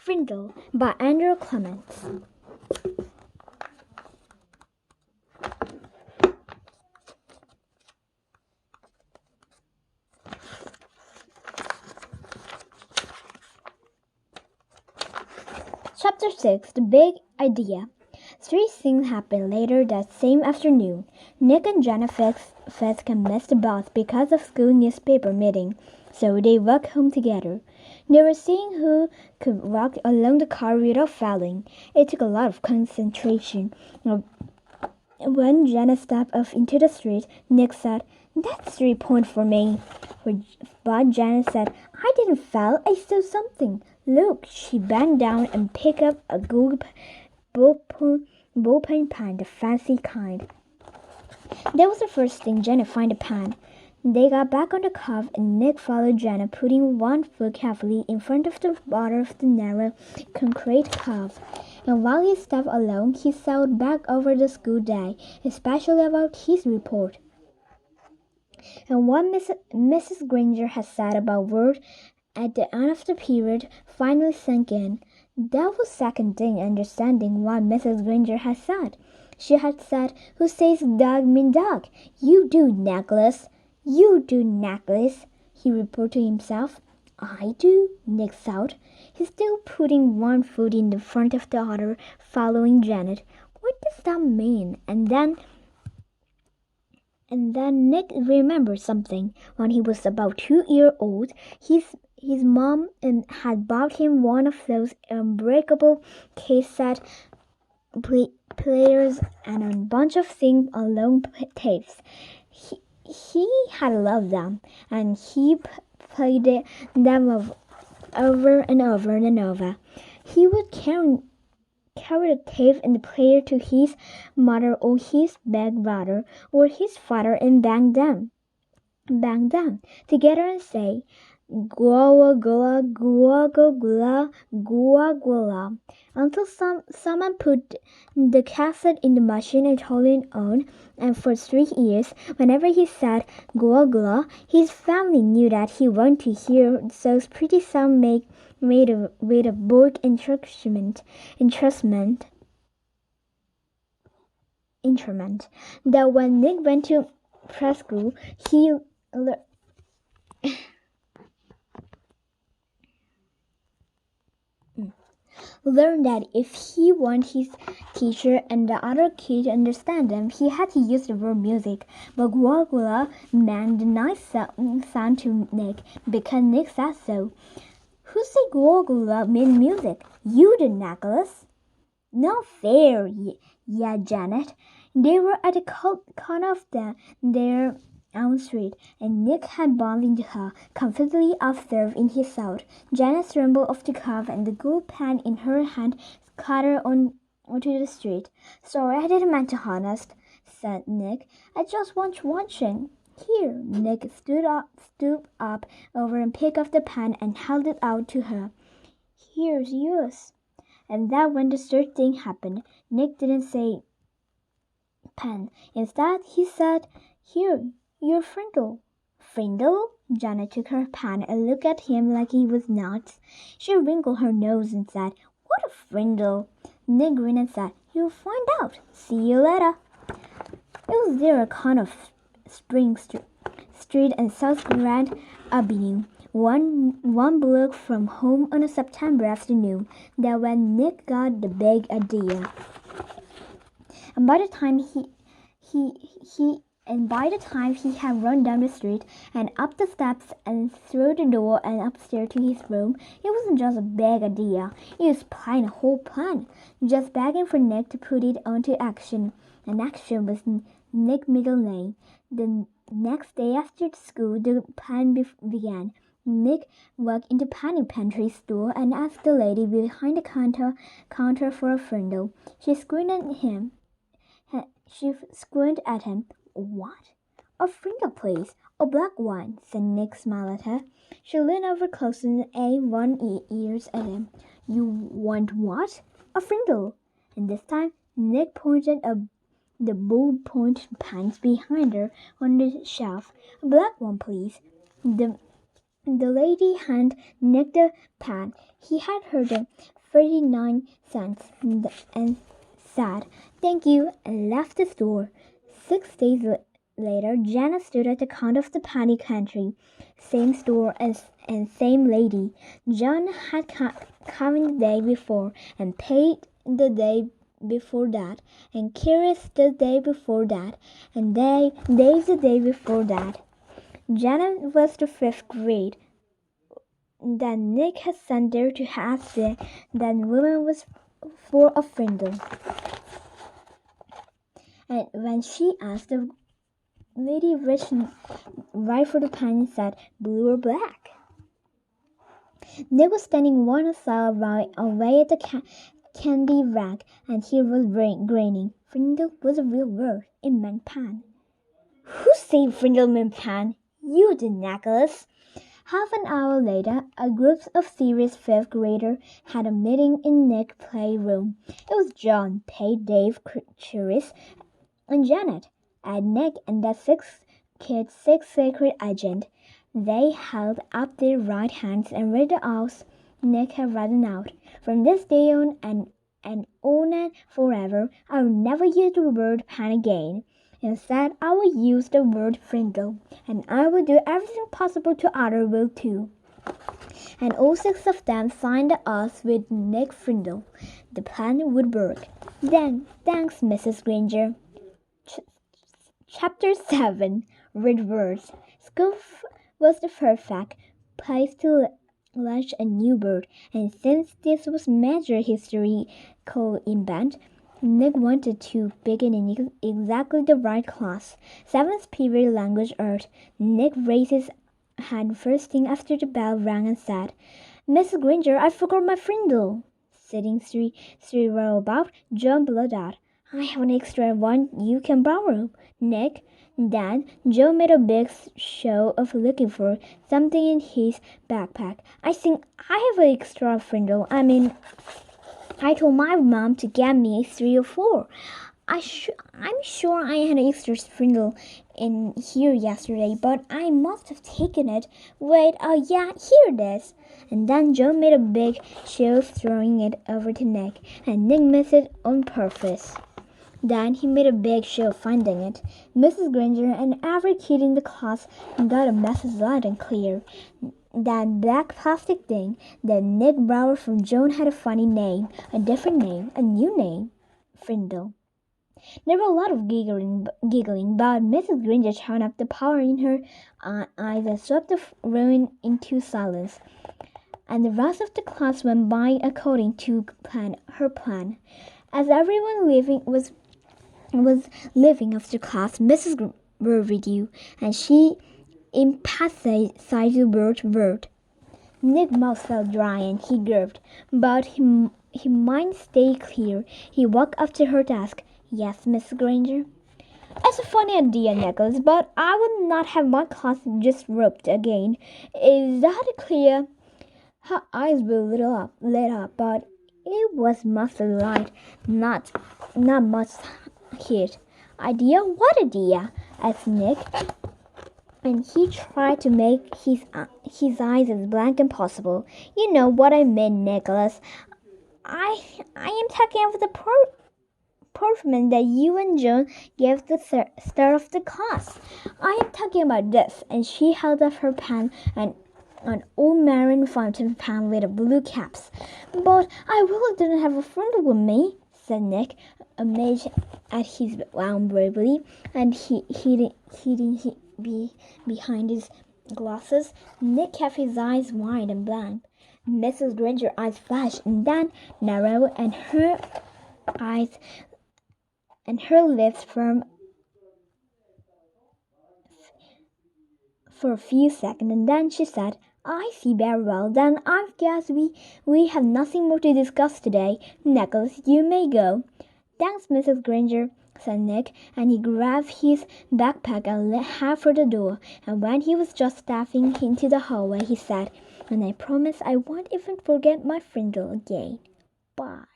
Frindle by Clements. Chapter 6 The Big Idea. Three things happened later that same afternoon. Nick and Jenna Fisk missed the bus because of school newspaper meeting, so they walked home together. They were seeing who could walk along the car without falling. It took a lot of concentration. When Jenna stepped off into the street, Nick said, "That's 3 points for me." But Jenna said, "I didn't fall, I saw something. Look." She bent down and picked up a gold ballpoint pen, the fancy kind. That was the first thing Jenna found the pen. They got back on the car and Nick followed Jenna, putting one foot carefully in front of the bottom of the narrow concrete curve. And while he stepped along, he thought back over the school day, especially about his report. And what Mrs. Granger had said about words at the end of the period finally sank in. That was second thing understanding what Mrs. Granger had said. She had said, "Who says dog mean dog?" "You do, Necklace." "You do, Necklace," he reported to himself. "I do," Nick thought. He's still putting one foot in the front of the other, following Janet. What does that mean? And then Nick remembered something. When he was about 2 years old, his mom had bought him one of those unbreakable cassette players and a bunch of things on long tapes. He had loved them, and he played them over and over and over. He would carry the tape and the player to his mother or his big brother or his father and bang them together and say, "Gua gula, gua gula, gua gula," until someone put the cassette in the machine and turned it on. And for 3 years, whenever he said "gua gula," his family knew that he wanted to hear those pretty sounds made with a board instrument. That when Nick went to preschool, he learned that if he wanted his teacher and the other kids to understand them, he had to use the word music. But "gua gua" meant the nice sound to Nick, because Nick said so. "Who said "gua gua" mean music?" "You did, Necklace." "Not fair." Yeah, Janet. They were at the corner of their own street, and Nick had bumped into her, completely absorbed in his thought. Janet stumbled off the curb, and the gold pen in her hand clattered onto the street. "Sorry, I didn't mean to honest," said Nick. "I just was watching." "Here." Nick stooped up over and picked up the pen and held it out to her. "Here's yours." And then when the third thing happened, Nick didn't say pen. Instead, he said, "Here, you're Frindle." "Frindle?" Janet took her pen and looked at him like he was nuts. She wrinkled her nose and said, "What a Frindle?" Nick grinned and said, "You'll find out. See you later." It was their account of Spring Street and South Grand Avenue, one block from home on a September afternoon, that when Nick got the big idea. And by the time he had run down the street and up the steps and through the door and upstairs to his room, it wasn't just a big idea. It was a whole plan, just begging for Nick to put it onto action. And action was Nick's middle name. The next day after school, the plan began. Nick walked into Penny Pantry's store and asked the lady behind the counter for a Frindle. She squinted at him. "What?" "A Frindle, please. A black one," said Nick, smiling at her. She leaned over close and aimed one ear at him. "You want what?" "A Frindle." And this time, Nick pointed the ballpoint pens behind her on the shelf. "A black one, please." The lady handed Nick the pan. He had her the 39 cents and said, "Thank you," and left the store. 6 days later, Janet stood at the counter of the penny country. Same store and same lady. John had come in the day before and paid the day before that, and Curious the day before that, and Dave the day before that. Janet was the 5th grade that Nick had sent there to ask that woman was for a Frindle. And when she asked, the lady reached right for the pen and said, "Blue or black?" Nick was standing 1 mile away at the candy rack, and he was grinning. Frindle was a real word. It meant pan. "Who said Frindle meant pan?" "You did, Nicholas." Half an hour later, a group of serious 5th-graders had a meeting in Nick's playroom. It was John, Tate, Dave, Chris, and Janet, and Nick and the 6th secret agent. They held up their right hands and read the oaths Nick had written out. "From this day on and on and forever, I will never use the word pan again. Instead, I will use the word Frindle, and I will do everything possible to others will too." And all 6 of them signed the oath with Nick Frindle. The plan would work. Then, thanks, Mrs. Granger. Chapter 7. Read Words. School was the perfect place to launch a new word, and since this was major historical event, Nick wanted to begin in exactly the right class. 7th period language art. Nick raised his hand first thing after the bell rang and said, "Mrs. Granger, I forgot my Frindle." Sitting 3 row about, John blurted out, "I have an extra one you can borrow, Nick." Then Joe made a big show of looking for something in his backpack. "I think I have an extra Frindle. I told my mom to get me 3 or 4. I'm sure I had an extra Frindle in here yesterday, but I must have taken it. Wait, oh yeah, here it is." And then Joe made a big show of throwing it over to Nick, and Nick missed it on purpose. Then he made a big show of finding it. Mrs. Granger and every kid in the class got a message loud and clear. That black plastic thing that Nick borrowed from Joan had a funny name, a different name, a new name, Frindle. There were a lot of giggling, but Mrs. Granger turned up the power in her eyes and swept the room into silence. And the rest of the class went by according to her plan. As everyone was leaving after class, Mrs. worried you, and she emphasized the word. Nick's mouth felt dry and he gulped, but his mind stayed clear. He walked up to her desk. "Yes, Miss Granger?" "It's a funny idea, Nicholas, but I would not have my class just roped again. Is that clear?" Her eyes were lit up, but it was mostly light, not much heat. "Idea? What idea?" asked Nick, and he tried to make his eyes as blank as possible. "You know what I mean, Nicholas. I am talking of the performance that you and Joan gave the start of the class. I am talking about this." And she held up her pen, and an old marine fountain pen with a blue caps. "But I really didn't have a friend with me," said Nick, amazed at his own bravery, and he didn't behind his glasses. Nick kept his eyes wide and blank. Mrs. Granger's eyes flashed and then narrowed, and her lips firm for a few seconds, and then she said, "I see very well. Then I guess we have nothing more to discuss today. Nicholas, you may go." "Thanks, Mrs. Granger," said Nick, and he grabbed his backpack and headed for the door. And when he was just stepping into the hallway, he said, "And I promise I won't even forget my Frindle again. Bye."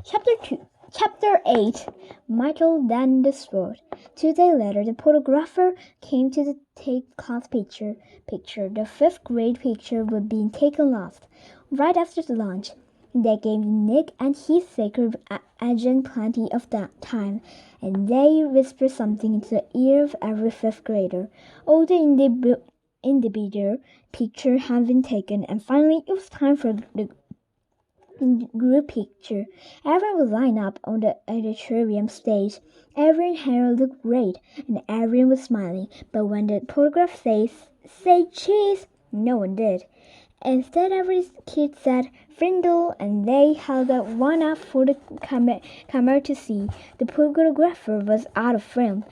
Chapter 2. Chapter 8 Michael Then the Sword. 2 days later, the photographer came to take class picture. The 5th grade picture would be taken last, right after the lunch. They gave Nick and his secret agent plenty of that time, and they whispered something into the ear of every 5th grader. All the individual picture had been taken, and finally it was time for the group picture. Everyone was lined up on the auditorium stage. Everyone's hair looked great, and everyone was smiling. But when the photograph says, "Say cheese," no one did. Instead, every kid said Frindle, and they held one up for the camera to see. The photographer was out of film,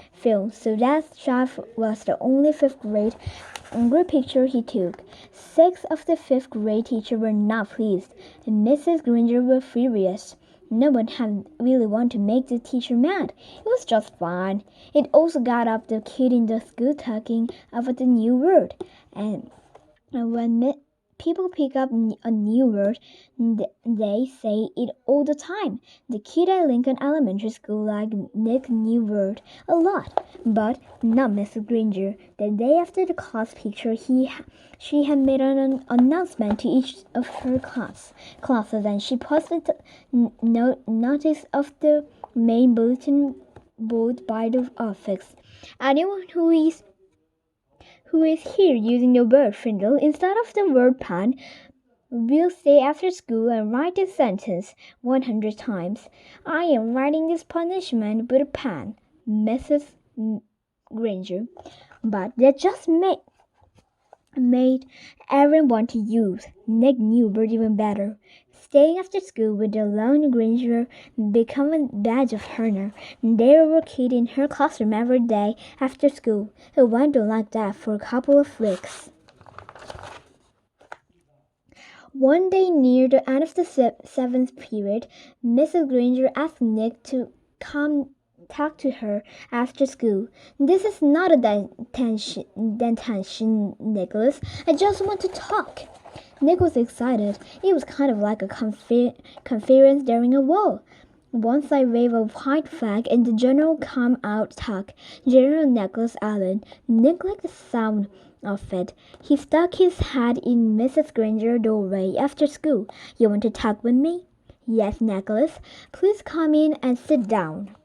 so that shot was the only 5th grade group picture he took. 6 of the 5th grade teachers were not pleased, and Mrs. Granger was furious. No one had really wanted to make the teacher mad. It was just fun. It also got up the kid in the school talking about the new word, and when people pick up a new word, they say it all the time. The kid at Lincoln Elementary School liked Nick's new word a lot, but not Mrs. Granger. The day after the class picture, she had made an announcement to each of her classes, and she posted notice of the main bulletin board by the office. Anyone who is here using the word Frindle instead of the word pan will stay after school and write this sentence 100 times. I am writing this punishment with a pen, Mrs. Granger. But that just made everyone want to use. Nick knew word even better. Staying after school with the lone Granger became a badge of honor. There were kids in her classroom every day after school who went on like that for a couple of weeks. One day near the end of the 7th period, Mrs. Granger asked Nick to come talk to her after school. This is not a detention, Nicholas. I just want to talk. Nick was excited. It was kind of like a conference during a war. Once I wave a white flag and the general come out talk. General Nicholas Allen. Nick liked the sound of it. He stuck his head in Mrs. Granger's doorway after school. You want to talk with me? Yes, Nicholas. Please come in and sit down.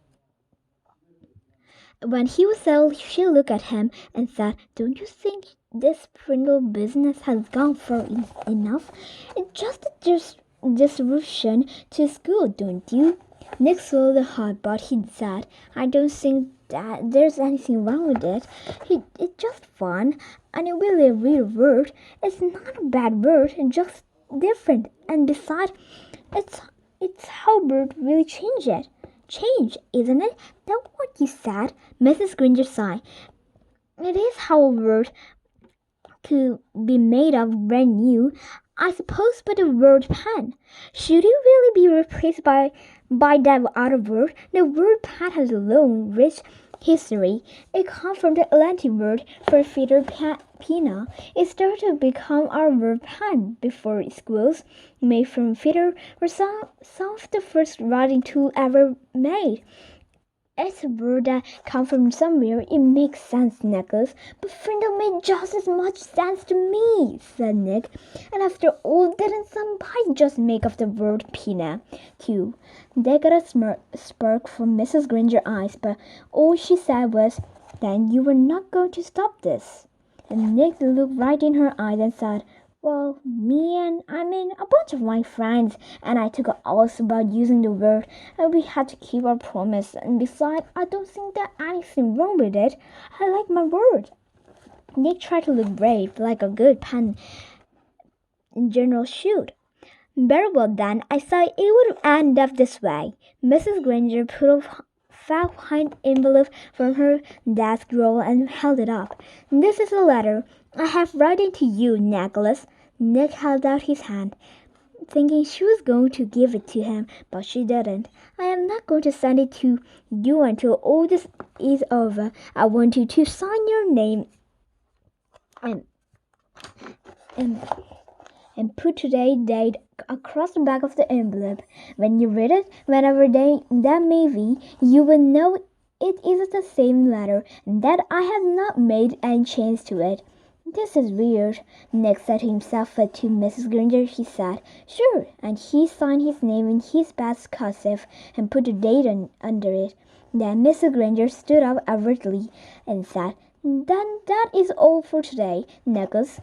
When he was settled, she looked at him and said, Don't you think this Frindle business has gone far enough? It's just a disruption to school, don't you? Nick swallowed hard, but he said, I don't think that there's anything wrong with it. It's just fun, and it really a real word. It's not a bad word, it's just different. And besides, it's how words really change it. Change, isn't it? That's what you said, Mrs. Granger sighed. It is how a word could be made of brand new, I suppose, but the word pen. Should it really be replaced by that other word? The word pen has a long, rich history. It comes from the Latin word for feather pena. It started to become our word pen before schools made from feather were some of the first writing tools ever made. It's a word that comes from somewhere. It makes sense, Nicholas. But Frindle made just as much sense to me, said Nick. And after all, didn't somebody just make up the word pina, too? They got a spark from Mrs. Granger's eyes, but all she said was, Then you were not going to stop this. And Nick looked right in her eyes and said, Well, a bunch of my friends and I took an oath about using the word, and we had to keep our promise. And besides, I don't think there's anything wrong with it. I like my word. Nick tried to look brave, like a good pen general should. Very well then, I thought it would end up this way. Mrs. Granger put a fat white envelope from her desk drawer and held it up. This is a letter I have written to you, Nicholas. Nick held out his hand, thinking she was going to give it to him, but she didn't. I am not going to send it to you until all this is over. I want you to sign your name and and put today's date across the back of the envelope. When you read it, whenever that may be, you will know it is the same letter and that I have not made any change to it. This is weird, Nick said to himself, but to Mrs. Granger he said, "Sure," and he signed his name in his best cursive and put the date under it. Then Mrs. Granger stood up abruptly and said, "Then that is all for today, Nicholas,"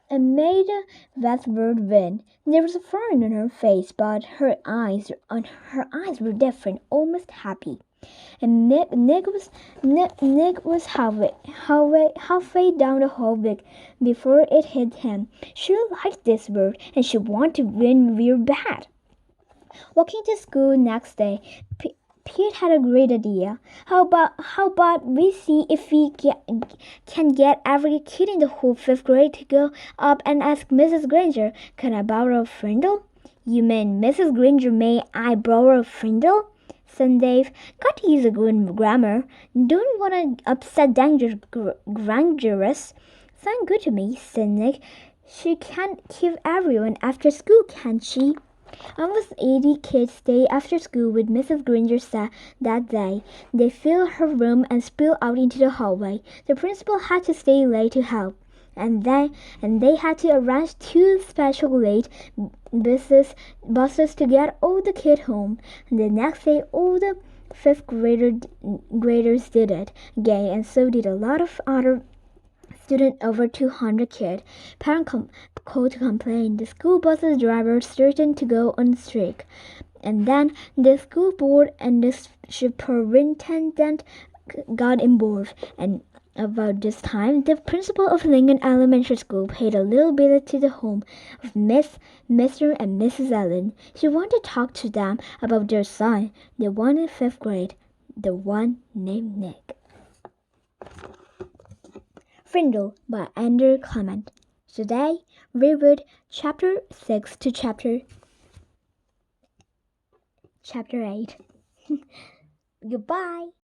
and made westward wind. There was a frown on her face, but her eyes were different, almost happy. And Nick was halfway down the hall before it hit him. She liked this word, and she wanted to win real bad. Walking to school next day, Pete had a great idea. How about we see if we can get every kid in the whole 5th grade to go up and ask Mrs. Granger, "Can I borrow a Frindle?" "You mean, Mrs. Granger, may I borrow a Frindle?" said Dave. "Got to use a good grammar. Don't want to upset Grangerous." "Sound good to me," said Nick. "She can't keep everyone after school, can she?" Almost 80 kids stayed after school with Mrs. Granger that day. They filled her room and spilled out into the hallway. The principal had to stay late to help, and they had to arrange 2 special late buses to get all the kids home. The next day, all the 5th graders did it again, and so did a lot of other students, over 200 kids. Parents called to complain. The school bus's driver threatened to go on strike. And then the school board and the superintendent got involved. And about this time, the principal of Lincoln Elementary School paid a little visit to the home of Mr. and Mrs. Allen. She wanted to talk to them about their son, the one in 5th grade, the one named Nick. Frindle by Andrew Clement. Today we read chapter 6 to chapter 8. Goodbye.